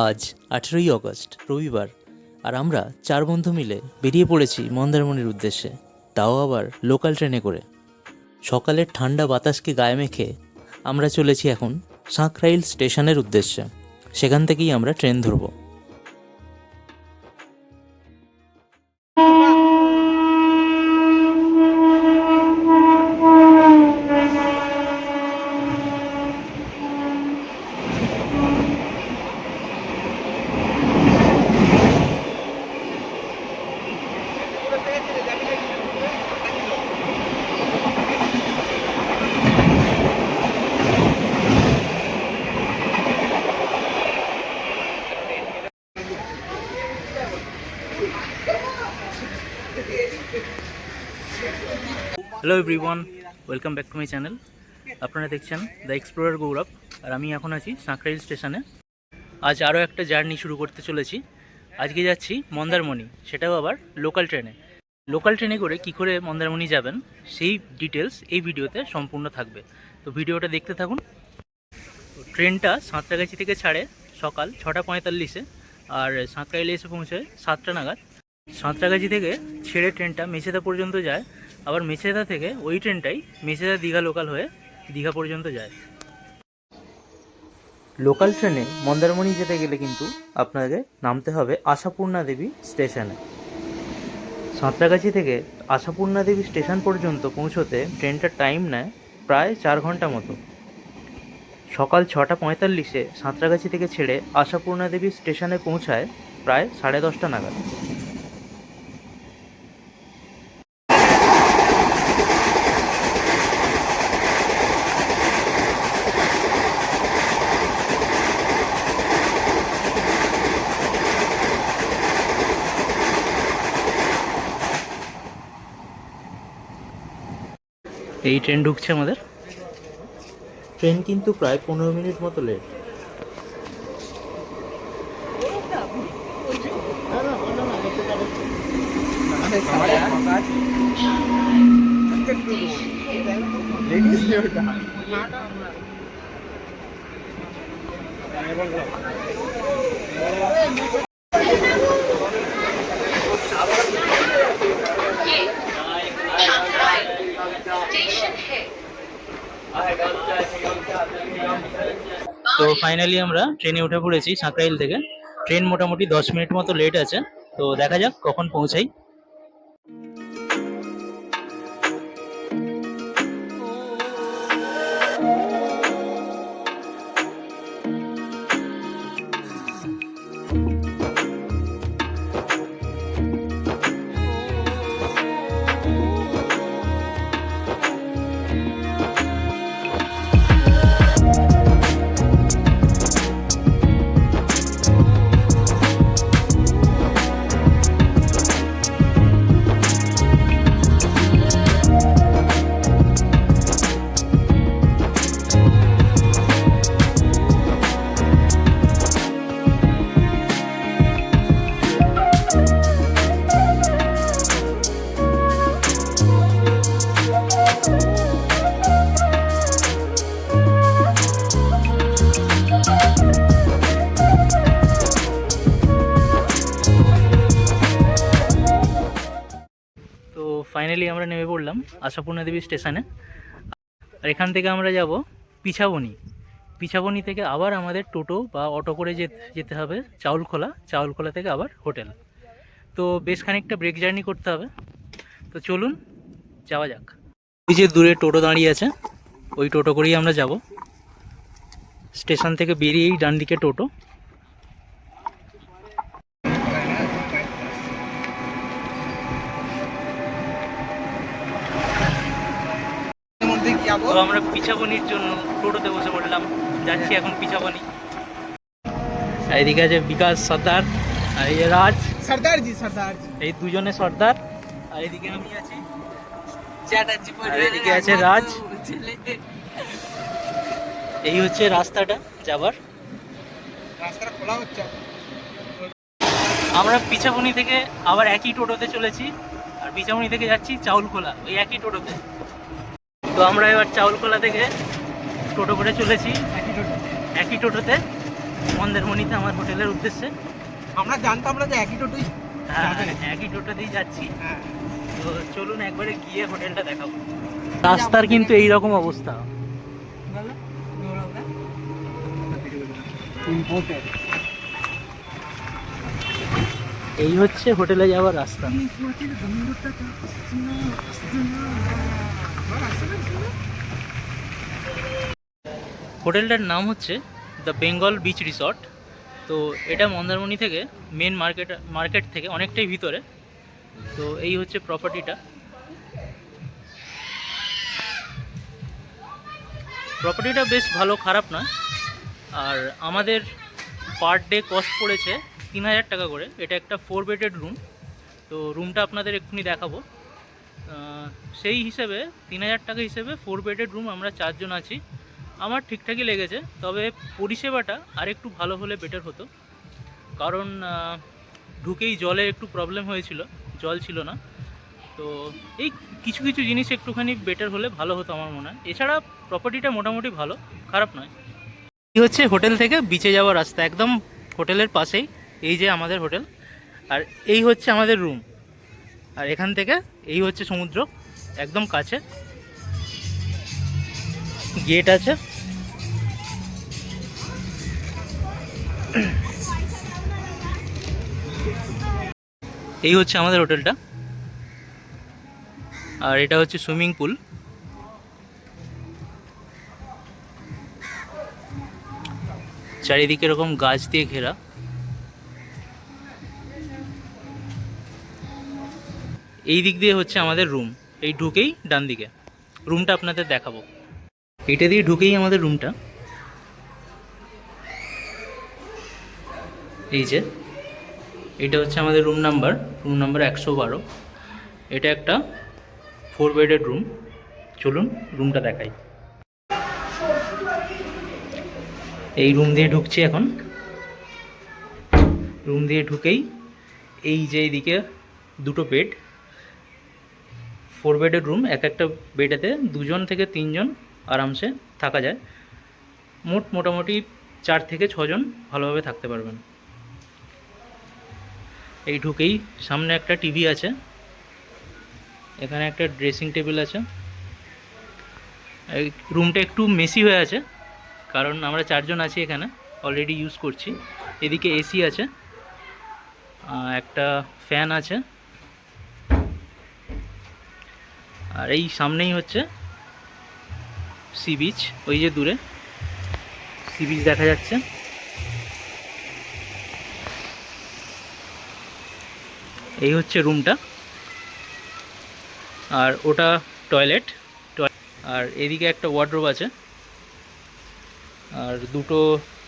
আজ 18ই অগস্ট রবিবার, আর আমরা 4 বন্ধু মিলে বেরিয়ে পড়েছি মন্দারমণির উদ্দেশ্যে, তাও আবার লোকাল ট্রেনে করে। সকালের ঠান্ডা বাতাসকে গায়ে মেখে আমরা চলেছি এখন সাঁকরাইল স্টেশনের উদ্দেশ্যে। সেখান থেকেই আমরা ট্রেন ধরব। Hello everyone, welcome back to my channel. আপনারা দেখছেন দ্য এক্সপ্লোরার গৌরব, আর আমি এখন আছি সাঁকরাইল স্টেশনে। আজ আরও একটা জার্নি শুরু করতে চলেছি। আজকে যাচ্ছি মন্দারমণি, সেটাও আবার লোকাল ট্রেনে। লোকাল ট্রেনে করে কী করে মন্দারমণি যাবেন সেই ডিটেলস এই ভিডিওতে সম্পূর্ণ থাকবে, তো ভিডিওটা দেখতে থাকুন। ট্রেনটা সাঁতরাগাছি থেকে ছাড়ে সকাল 6:45-এ, আর সাঁকরাইলে এসে পৌঁছায় 7টা নাগাদ। সাঁতরাগাছি থেকে ছেড়ে ট্রেনটা মেছেদা পর্যন্ত যায়, আবার মেছেদা থেকে ওই ট্রেনটাই মেছেদা দীঘা লোকাল হয়ে দীঘা পর্যন্ত যায়। লোকাল ট্রেনে মন্দারমণি যেতে গেলে কিন্তু আপনাকে নামতে হবে আশাপূর্ণা দেবী স্টেশনে। সাঁতরাগাছি থেকে আশাপূর্ণা দেবী স্টেশন পর্যন্ত পৌঁছোতে ট্রেনটার টাইম নেয় প্রায় 4 ঘন্টা মতো। সকাল 6:45-এ সাঁতরাগাছি থেকে ছেড়ে আশাপূর্ণা দেবী স্টেশনে পৌঁছায় প্রায় 10:30 নাগাদ। এই ট্রেন ঢুকছে আমাদের। ট্রেন কিন্তু প্রায় 15 মিনিট মতো লেট। তো ফাইনালি আমরা ট্রেনে উঠে পড়েছি সাঁকরাইল থেকে। ট্রেন মোটামুটি 10 মিনিট মতো লেট আছে, তো দেখা যাক কখন পৌঁছাই। তো ফাইনালি আমরা নেমে পড়লাম আশাপূর্ণা দেবী স্টেশনে, আর এখান থেকে আমরা যাব পিছাবনি। পিছাবনি থেকে আবার আমাদের টোটো বা অটো করে যেতে হবে চাউলখোলা। চাউলখোলা থেকে আবার হোটেল। তো বেশ খানিকটা ব্রেক জার্নি করতে হবে, তো চলুন যাওয়া যাক। ওই যে দূরে টোটো দাঁড়িয়ে আছে, ওই টোটো করেই আমরা যাব। স্টেশন থেকে বেরিয়েই ডান দিকে টোটো। তো আমরা পিছাবনির জন্য টোটোতে বসে পড়লাম, যাচ্ছি এখন পিছাবনি। এইদিকে আছে বিকাশ সর্দার, আর এই রাজ সর্দার জি, এই দুজনে সর্দার। আর এদিকে আমি আছি চ্যাটার্জি, আর এদিকে আছে রাজ। এই হচ্ছে রাস্তাটা যাবার। রাস্তাটা খোলা হচ্ছে। আমরা পিছাবনি থেকে আবার একই টোটোতে চলেছি, আর পিছাবনি থেকে যাচ্ছি চাউলখোলা ওই একই টোটোতে। তো আমরা এবার চাউলখোলা থেকে টোটো করে চলেছি একই টোটোতে। মন্দারমণিতে আমার হোটেলের উদ্দেশ্যে। আমরা জানতাম না যে একই টোটোই হ্যাঁ, যাবে। একই টোটোতেই যাচ্ছি। হ্যাঁ তো চলুন একবারে গিয়ে হোটেলটা দেখাবো। রাস্তার কিন্তু এই রকম অবস্থা। এই হচ্ছে হোটেলে যাওয়ার রাস্তা। হোটেলটার নাম হচ্ছে দ্য বেঙ্গল বিচ রিসর্ট। তো এটা মন্দারমণি থেকে মেন মার্কেট থেকে অনেকটাই ভিতরে। তো এই হচ্ছে প্রপার্টিটা। প্রপার্টিটা বেশ ভালো, খারাপ না। আর আমাদের পার ডে কস্ট পড়েছে 3000 টাকা করে। এটা একটা 4 বেডেড রুম। তো রুমটা আপনাদের এক্ষুনি দেখাবো। সেই হিসেবে 3000 টাকা হিসেবে 4 বেডেড রুম, আমরা 4 জন আছি। আমার ঠিকঠাকই লেগেছে, তবে পরিষেবাটা আর একটু ভালো হলে বেটার হতো। কারণ ঢুকেই জলে একটু প্রবলেম হয়েছিল, জল ছিল না। তো এই কিছু কিছু জিনিস একটুখানি বেটার হলে ভালো হতো আমার মনে হয়। এছাড়া প্রপার্টিটা মোটামুটি ভালো, খারাপ নয়। এই হচ্ছে হোটেল থেকে বিচে যাওয়ার রাস্তা, একদম হোটেলের পাশেই। এই যে আমাদের হোটেল, আর এই হচ্ছে আমাদের রুম। আর এখান থেকে এই হচ্ছে সমুদ্র, একদম কাছে। গেট আছে। এই হচ্ছে আমাদের হোটেলটা। আর এটা হচ্ছে সুইমিং পুল। চারিদিকে এরকম গাছ দিয়ে ঘেরা। এই দিক দিয়ে হচ্ছে আমাদের রুম। এই ঢুকেই ডান দিকে রুমটা আপনাদের দেখাবো। এটা দিয়ে ঢুকেই আমাদের রুমটা। এই যে এটা হচ্ছে আমাদের রুম নাম্বার 112। এটা একটা 4 বেডেড রুম। চলুন রুমটা দেখাই। এই রুম দিয়ে ঢুকছি এখন। রুম দিয়ে ঢুকেই এই যে এইদিকে দুটো বেড, 4 বেডেড রুম। একটা বেডেতে 2 জন থেকে 3 জন আরামসে থাকা যায়। মোটামুটি 4 থেকে 6 জন ভালোভাবে থাকতে পারবেন। এই ঢুকেই সামনে একটা টিভি আছে, এখানে একটা ড্রেসিং টেবিল আছে। এই রুমটা একটু মেসি হয়ে আছে, কারণ আমরা 4 জন আছি এখানে, অলরেডি ইউজ করছি। এদিকে এসি আছে, একটা ফ্যান আছে। আর এই সামনেই হচ্ছে সি বিচ, ওই যে দূরে সি বিচ দেখা যাচ্ছে। এই হচ্ছে রুমটা। আর ওটা টয়লেট। আর এদিকে একটা ওয়ার্ডরোব আছে, আর দুটো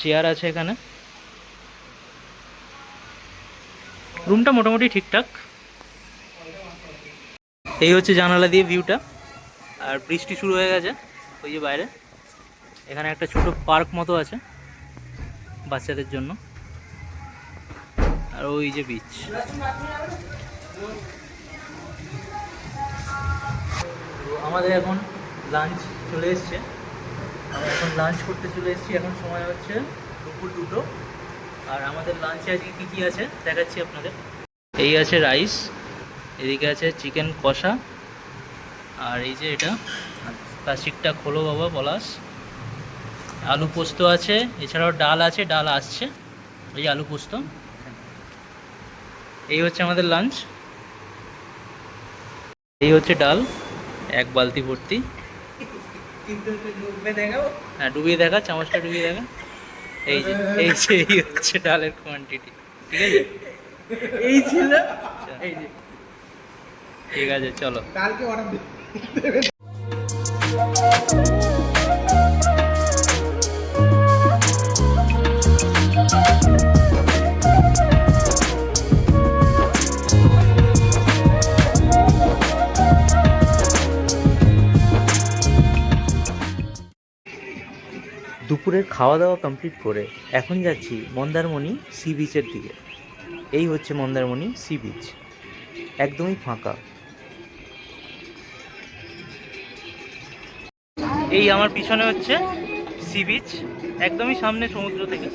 চেয়ার আছে এখানে। রুমটা মোটামুটি ঠিকঠাক। এই হচ্ছে জানালা দিয়ে ভিউটা। আর বৃষ্টি শুরু হয়ে গেছে ওই যে বাইরে। এখানে একটা ছোট পার্ক মতো আছে বাচ্চাদের জন্য। আর ওই যে বিচ। আমাদের এখন লাঞ্চ চলে এসছে। আমরা এখন লাঞ্চ করতে চলে এসেছি। এখন সময় হচ্ছে দুপুর 2টো। আর আমাদের লাঞ্চে আজকে কী কী আছে দেখাচ্ছি আপনাদের। এই আছে রাইস, এদিকে আছে চিকেন কষা, আর এই যে এটা প্লাস্টিকটা খোলো বাবা পলাশ। আলু পোস্ত আছে, এছাড়াও ডাল আছে, ডাল আসছে। এই আলু পোস্ত। এই হচ্ছে আমাদের লাঞ্চ। এই হচ্ছে ডাল, 1 বালতি ভর্তি। হ্যাঁ ডুবিয়ে দেখা, চামচটা ডুবিয়ে দেখা। এই যে এই হচ্ছে ডালের কোয়ান্টিটি। ঠিক আছে, এই ছিল। এই যে ঠিক আছে চলো। কালকে অর্ডার দেবে। দুপুরের খাওয়া দাওয়া কমপ্লিট করে এখন যাচ্ছি মন্দারমণি সি বিচের দিকে। এই হচ্ছে মন্দারমণি সি বিচ, একদমই ফাঁকা। এই আমার পিছনে হচ্ছে সি বিচ, একদমই সামনে সমুদ্র থেকে।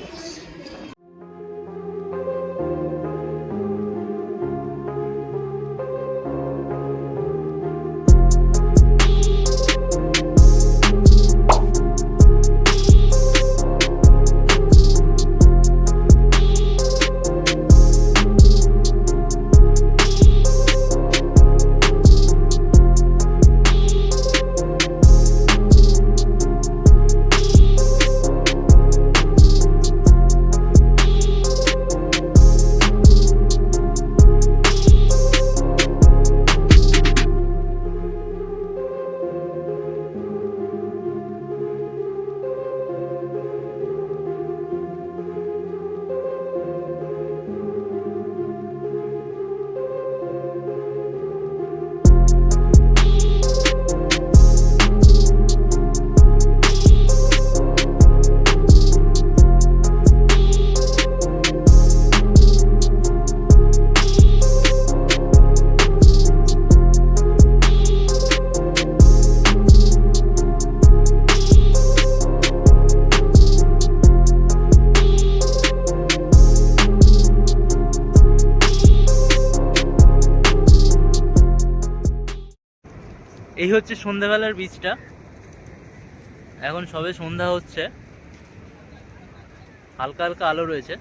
এই হচ্ছে সন্ধ্যাবেলার বীজটা। এখন সবে সন্ধ্যা হচ্ছে, হালকা হালকা আলো রয়েছে।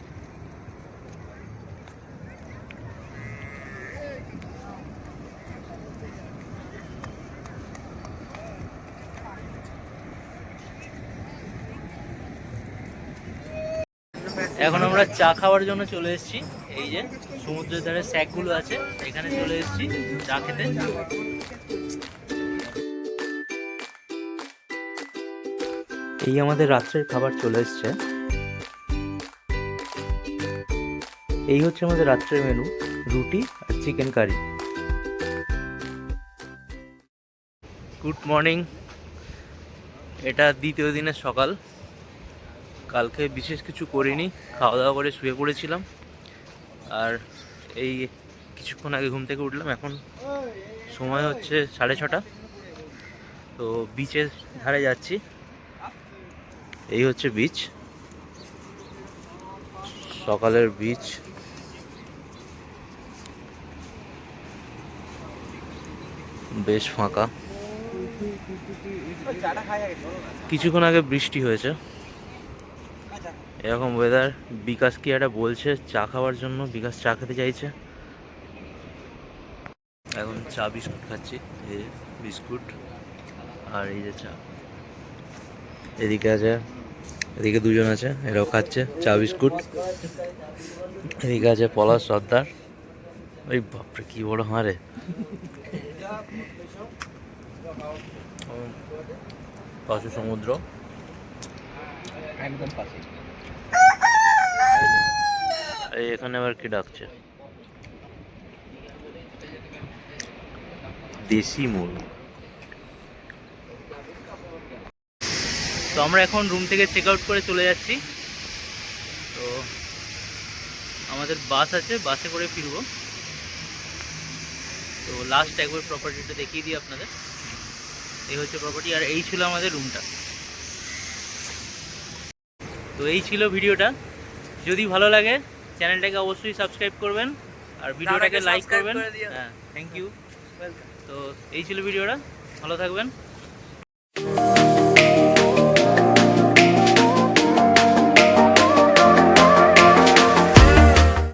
এখন আমরা চা খাওয়ার জন্য চলে এসেছি। এই যে সমুদ্রের ধারে স্যাকগুলো আছে, এখানে চলে এসেছি চা খেতে। এই আমাদের রাত্রের খাবার চলে এসছে। এই হচ্ছে আমাদের রাত্রের মেনু, রুটি আর চিকেন কারি। গুড মর্নিং, এটা দ্বিতীয় দিনের সকাল। কালকে বিশেষ কিছু করিনি, খাওয়া দাওয়া করে শুয়ে পড়েছিলাম। আর এই কিছুক্ষণ আগে ঘুম থেকে উঠলাম। এখন সময় হচ্ছে 6:30। তো বিচের ধারে যাচ্ছি। এই হচ্ছে বিচ, সকালের বিচ। বেশ ফাঁকা। কিছুক্ষণ আগে বৃষ্টি হয়েছে। এরকম ওয়েদার। বিকাশ কি একটা বলছে চা খাওয়ার জন্য, বিকাশ চা খেতে চাইছে। এখন চা বিস্কুট খাচ্ছি। এই বিস্কুট আর এই যে চা। এদিকে আছে, এদিকে দুজন আছে, এরাও খাচ্ছে চা বিস্কুট। এদিকে আছে পলাশ সর্দার। ওই বাপরে কি বড় হাঁড়ে। পাশে সমুদ্র, একদম পাশে। এই এখানে আবার কি ডাকছে, দেশি মূল। তো আমরা এখন রুম থেকে চেক আউট করে চলে যাচ্ছি। তো আমাদের বাস আছে, বাসে করে ফিরবো। তো লাস্ট একবার প্রপার্টিটা দেখিয়ে দিই আপনাদের। এই হচ্ছে প্রপার্টি, আর এই ছিল আমাদের রুমটা। তো এই ছিল ভিডিওটা। যদি ভালো লাগে চ্যানেলটাকে অবশ্যই সাবস্ক্রাইব করবেন আর ভিডিওটাকে লাইক করবেন। হ্যাঁ, থ্যাংক ইউ। তো এই ছিল ভিডিওটা, ভালো থাকবেন।